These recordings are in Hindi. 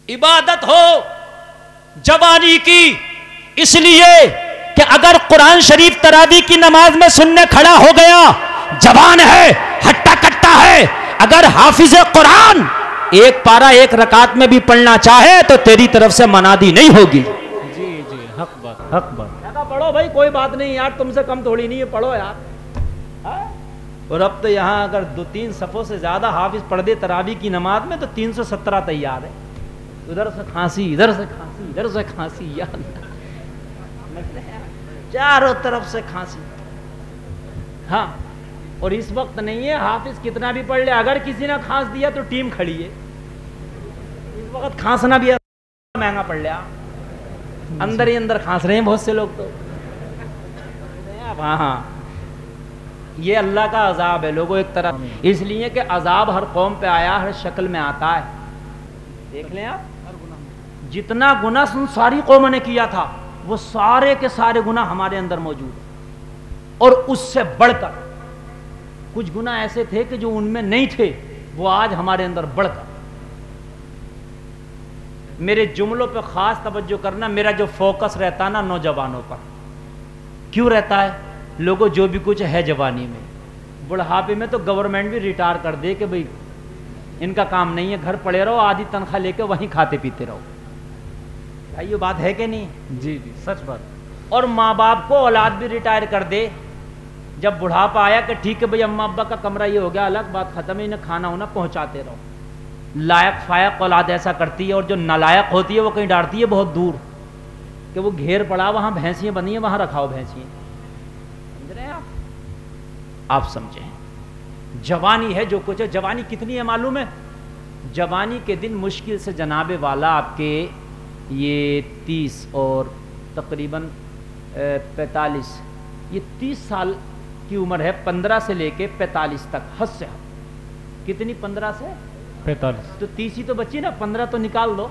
इबादत हो जवानी की, इसलिए कि अगर कुरान शरीफ तरावी की नमाज में सुनने खड़ा हो गया, जवान है, हट्टा कट्टा है, अगर हाफिज कुरान एक पारा एक रकात में भी पढ़ना चाहे तो तेरी तरफ से मनादी नहीं होगी। जी जी, हक बात, हक बात। पढ़ो भाई, कोई बात नहीं यार, तुमसे कम थोड़ी नहीं है, पढ़ो यार। और अब तो यहाँ अगर 2-3 सफ़ों से ज्यादा हाफिज पढ़ दे तरावी की नमाज में तो 317 तैयार है। उधर से खांसी, इधर से खांसी, इधर से खांसी, यार चारों तरफ से खांसी। हाँ, और इस वक्त नहीं है हाफिज कितना भी पढ़ ले, अगर किसी ने खांस दिया तो टीम खड़ी है। इस वक्त खांसना भी महंगा पड़ लिया, अंदर ही अंदर खांस रहे हैं बहुत से लोग तो। हाँ, ये अल्लाह का अजाब है लोगों एक तरह, इसलिए कि अजाब हर कौम पे आया, हर शक्ल में आता है। देख लें आप, जितना गुनाह सारी कौमों ने किया था वो सारे के सारे गुनाह हमारे अंदर मौजूद है। और उससे बढ़कर कुछ गुनाह ऐसे थे कि जो उनमें नहीं थे, वो आज हमारे अंदर बढ़कर। मेरे जुमलों पे खास तवज्जो करना, मेरा जो फोकस रहता ना नौजवानों पर। क्यों रहता है? लोगों जो भी कुछ है जवानी में, बुढ़ापे में तो गवर्नमेंट भी रिटायर कर दे कि भाई इनका काम नहीं है, घर पड़े रहो, आधी तनख्वाह लेके वहीं खाते पीते रहो। भाई ये बात है कि नहीं? जी जी, सच बात। और माँ बाप को औलाद भी रिटायर कर दे, जब बुढ़ापा आया कि ठीक है भाई अम्मा अब्बा का कमरा ये हो गया, अलग बात खत्म है, इन्हें खाना होना पहुंचाते रहो। लायक फायक औलाद ऐसा करती है, और जो नालायक होती है वो कहीं डालती है बहुत दूर कि वो घेर पड़ा, वहां भैंसियां बनी है, वहां रखाओ भैंसियां। समझ रहे हैं आप समझें। जवानी है जो कुछ है। जवानी कितनी है मालूम है? जवानी के दिन मुश्किल से जनाबे वाला आपके ये 30 और तकरीबन 45, ये 30 साल की उम्र है, 15 से लेके 45 तक, हद से हद। कितनी? 15 से 45, तो 30 ही तो बची ना, 15 तो निकाल दो।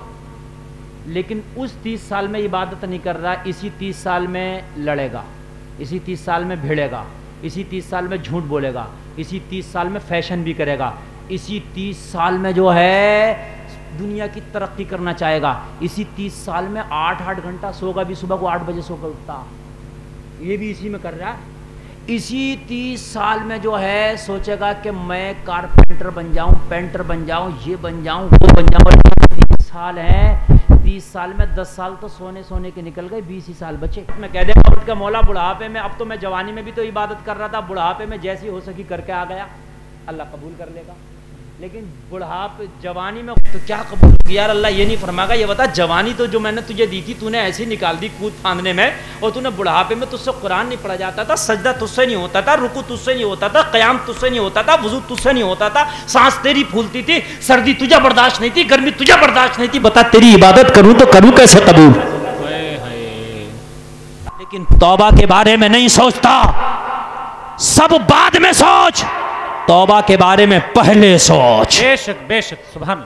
लेकिन उस 30 साल में इबादत नहीं कर रहा, इसी 30 साल में लड़ेगा, इसी 30 साल में भिड़ेगा, इसी 30 साल में झूठ बोलेगा, इसी 30 साल में फैशन भी करेगा, इसी 30 साल में जो है दुनिया की तरक्की करना चाहेगा, इसी 30 साल में 8-8 घंटा सोगा भी, सुबह को 8 बजे सोकर उठता, ये भी इसी में कर रहा है। इसी 30 साल में जो है सोचेगा कि मैं कारपेंटर बन जाऊं, पेंटर बन जाऊं, ये बन जाऊं, वो बन जाऊं। 30 साल है, 30 साल में 10 साल तो सोने के निकल गए, 20 ही साल बचे। मैं कह देगा उठ के मौला बुढ़ापे में, अब तो मैं जवानी में भी तो इबादत कर रहा था, बुढ़ापे में जैसी हो सकी करके आ गया, अल्लाह कबूल कर लेगा। लेकिन बुढ़ापे जवानी में तो क्या कबूल किया यार? अल्लाह ये नहीं फरमाएगा, ये बता जवानी तो जो मैंने तुझे दी थी तूने ऐसी निकाल दी कूद फांदने में, और तूने बुढ़ापे में तुझसे कुरान नहीं पढ़ा जाता था, सजदा तुझसे नहीं होता था, रुकू तुझसे नहीं होता था, क़याम तुझसे नहीं होता था, वुज़ू तुझसे नहीं होता था, सांस तेरी फूलती थी, सर्दी तुझे बर्दाश्त नहीं थी, गर्मी तुझे बर्दाश्त नहीं थी। बता तेरी इबादत करूं तो करूं कैसे कबूल? लेकिन तौबा के बारे में नहीं सोचता, सब बाद में सोच, तौबा के बारे में पहले सोच। बेशक बेशक, सुभान।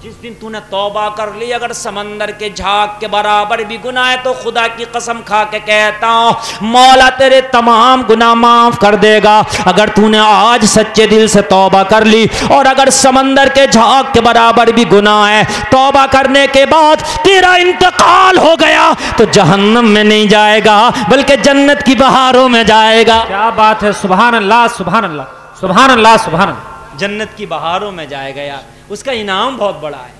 जिस दिन तूने तौबा कर ली, अगर समंदर के झाग के बराबर भी गुनाह है तो खुदा की कसम खा के कहता हूं मौला तेरे तमाम गुनाह माफ कर देगा। अगर तूने आज सच्चे दिल से तौबा कर ली, और अगर समंदर के झाग के बराबर भी गुनाह है, तौबा करने के बाद तेरा इंतकाल हो गया तो जहन्नम में नहीं जाएगा बल्कि जन्नत की बहारों में जाएगा। क्या बात है, सुभान अल्लाह, सुभान अल्लाह, सुभान अल्लाह, सुभान अल्लाह। जन्नत की बहारों में जाएगा यार, उसका इनाम बहुत बड़ा है,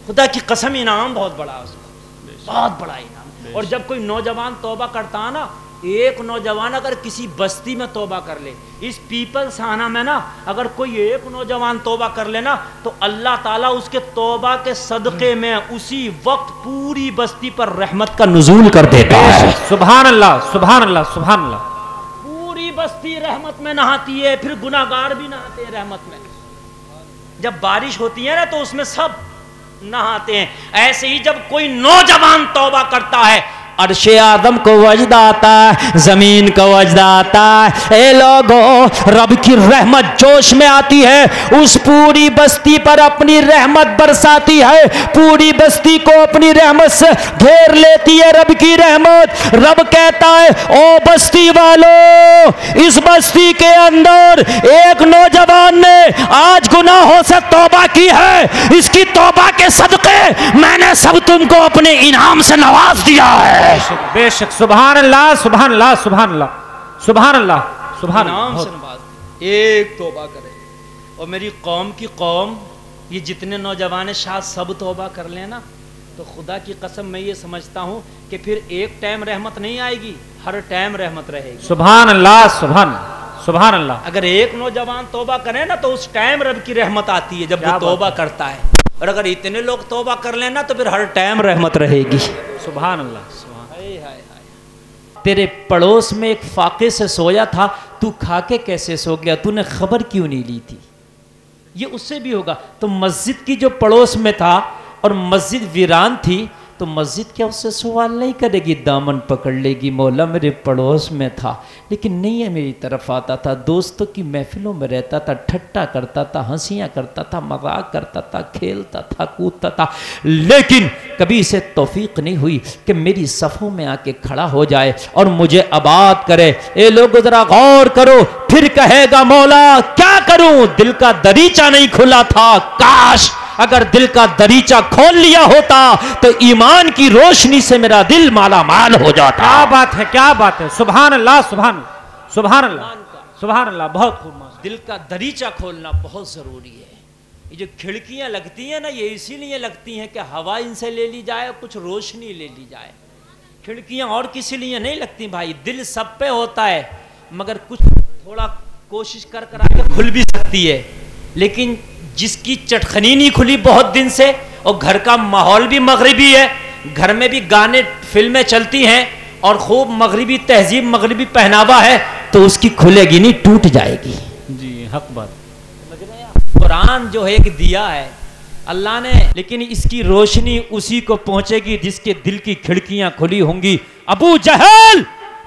खुदा की कसम इनाम बहुत बड़ा है उसका, बहुत बड़ा इनाम। और जब कोई नौजवान तौबा करता है ना, एक नौजवान अगर किसी बस्ती में तौबा कर ले, इस पीपल्स आना में ना अगर कोई एक नौजवान तौबा कर ले ना, तो अल्लाह ताला उसके तौबा के सदक़े में उसी वक्त पूरी बस्ती पर रहमत का नुज़ूल कर देता है। सुभान अल्लाह, सुभान अल्लाह, सुभान अल्लाह। बस्ती रहमत में नहाती है, फिर गुनाहगार भी नहाते हैं रहमत में। जब बारिश होती है ना तो उसमें सब नहाते हैं। ऐसे ही जब कोई नौजवान तौबा करता है, अर्शे आदम को वजद आता है, जमीन को वजद आता है। ए लोगों, रब की रहमत जोश में आती है, उस पूरी बस्ती पर अपनी रहमत बरसाती है, पूरी बस्ती को अपनी रहमत से घेर लेती है रब की रहमत। रब कहता है ओ बस्ती वालों, इस बस्ती के अंदर एक नौजवान ने आज गुनाहों से तौबा की है, इसकी तौबा के सदके सब तुमको अपने इनाम से नवाज दिया है। बेशक बेशक, सुभान अल्लाह सुभान अल्लाह सुभान अल्लाह सुभान अल्लाह सुभान इनाम से नवाज दिया। एक तौबा करे और मेरी कौम की कौम, ये जितने नौजवान शायद सब तौबा कर लेना, तो खुदा की कसम मैं ये समझता हूँ कि फिर एक टाइम रहमत नहीं आएगी, हर टाइम रहमत रहेगी। सुभान अल्लाह सुभान सुभान अल्लाह। अगर एक नौजवान तौबा करे ना तो उस टाइम रब की रहमत आती है जब वो तौबा करता है, और अगर इतने लोग तौबा कर लेना तो फिर हर टाइम रहमत रहेगी। सुभान अल्लाह सुभान। हाय हाय हाय। तेरे पड़ोस में एक फाके से सोया था, तू खा के कैसे सो गया, तूने खबर क्यों नहीं ली थी? ये उससे भी होगा। तो मस्जिद की जो पड़ोस में था और मस्जिद वीरान थी, तो मस्जिद क्या उससे सवाल नहीं करेगी, दामन पकड़ लेगी, मौला मेरे पड़ोस में था लेकिन नहीं है मेरी तरफ आता था, दोस्तों की महफिलों में रहता था, ठट्टा करता था, हंसियां करता था, मजाक करता था, खेलता था, कूदता था, लेकिन कभी इसे तौफीक नहीं हुई कि मेरी सफ़ों में आके खड़ा हो जाए और मुझे आबाद करे। ए लोगों जरा गौर करो, फिर कहेगा मौला क्या करूं, दिल का दरीचा नहीं खुला था। काश अगर दिल का दरीचा खोल लिया होता तो ईमान की रोशनी से मेरा दिल माला माल हो जाता। क्या बात है, क्या बात है, सुभान अल्लाह सुभान सुभान अल्लाह सुभान अल्लाह। बहुत खूब। दिल का दरीचा खोलना बहुत जरूरी है। ये जो खिड़कियां लगती हैं ना, ये इसीलिए लगती हैं कि हवा इनसे ले ली जाए, कुछ रोशनी ले ली जाए। खिड़कियां और किसी लिए नहीं लगती भाई, दिल सब पे होता है, मगर कुछ थोड़ा कोशिश कर कर आके खुल भी सकती है, लेकिन जिसकी चटखनी नहीं खुली बहुत दिन से, और घर का माहौल भी मगरिबी है, घर में भी गाने फिल्में चलती हैं और खूब मगरिबी तहजीब मगरिबी पहनावा है, तो उसकी खुलेगी नहीं, टूट जाएगी। जी हक बात। समझ रहे हैं? कुरान जो है एक दिया है अल्लाह ने, लेकिन इसकी रोशनी उसी को पहुंचेगी जिसके दिल की खिड़कियां खुली होंगी। अबू जहल,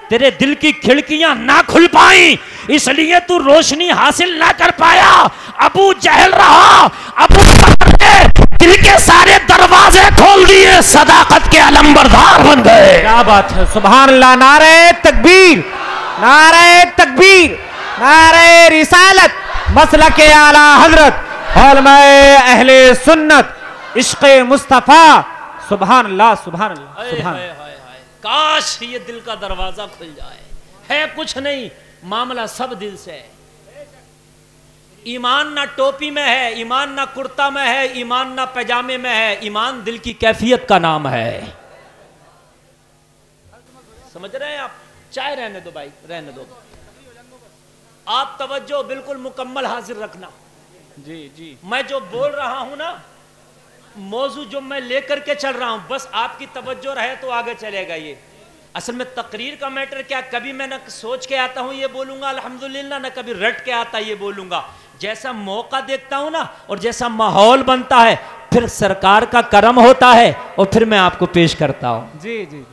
तेरे दिल की खिड़कियां ना खुल पाई इसलिए तू रोशनी हासिल ना कर पाया। अबू जहल रहा, अबू बकर ने दिल के सारे दरवाजे खोल दिए, सदाकत के अलंबरदार बन गए। क्या बात है, सुभान अल्लाह। नारे तकबीर, नारे तकबीर, नारे रिसालत, मसलके आला हजरत, उलमाए अहले सुन्नत, इश्क़े मुस्तफ़ा। सुभान अल्लाह सुभान अल्लाह सुभान। काश ये दिल का दरवाजा खुल जाए। है कुछ नहीं, मामला सब दिल से है। ईमान ना टोपी में है, ईमान ना कुर्ता में है, ईमान ना पैजामे में है, ईमान दिल की कैफियत का नाम है। समझ रहे हैं आप? चाय रहने दो भाई, रहने दो। आप तवज्जो बिल्कुल मुकम्मल हाजिर रखना। जी जी। मैं जो बोल रहा हूं ना, मौजू जो मैं लेकर के चल रहा हूं, बस आपकी तवज्जो रहे तो आगे चलेगा। ये असल में तकरीर का मैटर क्या, कभी मैं ना सोच के आता हूं ये बोलूंगा अल्हम्दुलिल्लाह, ना कभी रट के आता ये बोलूंगा। जैसा मौका देखता हूं ना और जैसा माहौल बनता है, फिर सरकार का करम होता है और फिर मैं आपको पेश करता हूं। जी जी।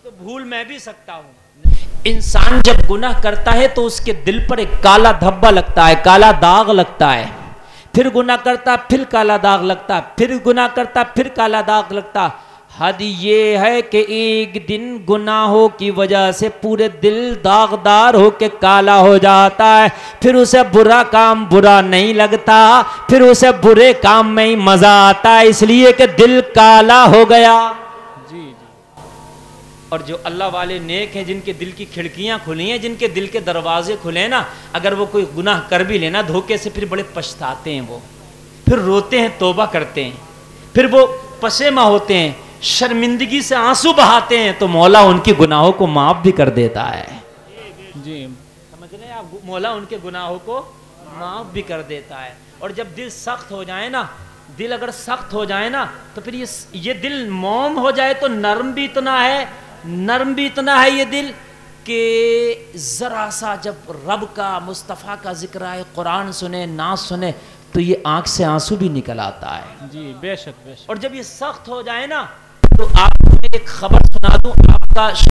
तो भूल मैं भी सकता हूं। इंसान जब गुनाह करता है तो उसके दिल पर एक काला धब्बा लगता है, काला दाग लगता है, फिर गुनाह करता, फिर काला दाग लगता, फिर गुनाह करता, फिर काला दाग लगता। हद ये है कि एक दिन गुनाहों की वजह से पूरे दिल दागदार होके काला हो जाता है, फिर उसे बुरा काम बुरा नहीं लगता, फिर उसे बुरे काम में ही मजा आता है, इसलिए कि दिल काला हो गया। जी जी। और जो अल्लाह वाले नेक हैं, जिनके दिल की खिड़कियां खुली हैं, जिनके दिल के दरवाजे खुले ना, अगर वो कोई गुनाह कर भी लेना धोखे से, फिर बड़े पछताते हैं, वो फिर रोते हैं, तौबा करते हैं, फिर वो पसेमा होते हैं, शर्मिंदगी से आंसू बहाते हैं, तो मौला उनके गुनाहों को माफ भी कर देता है। जी समझ रहे हैं आप? मौला उनके गुनाहों को माफ भी कर देता है। और जब दिल सख्त हो जाए ना, दिल अगर सख्त हो जाए ना, तो फिर ये दिल मोम हो जाए तो नरम भी इतना है, नरम भी इतना है ये दिल कि जरा सा जब रब का मुस्तफ़ा का जिक्र आए, कुरान सुने ना सुने, तो ये आंख से आंसू भी निकल आता है। जी बेशक बेशक। और जब ये सख्त हो जाए ना, तो आपको एक खबर सुना दूं, आपका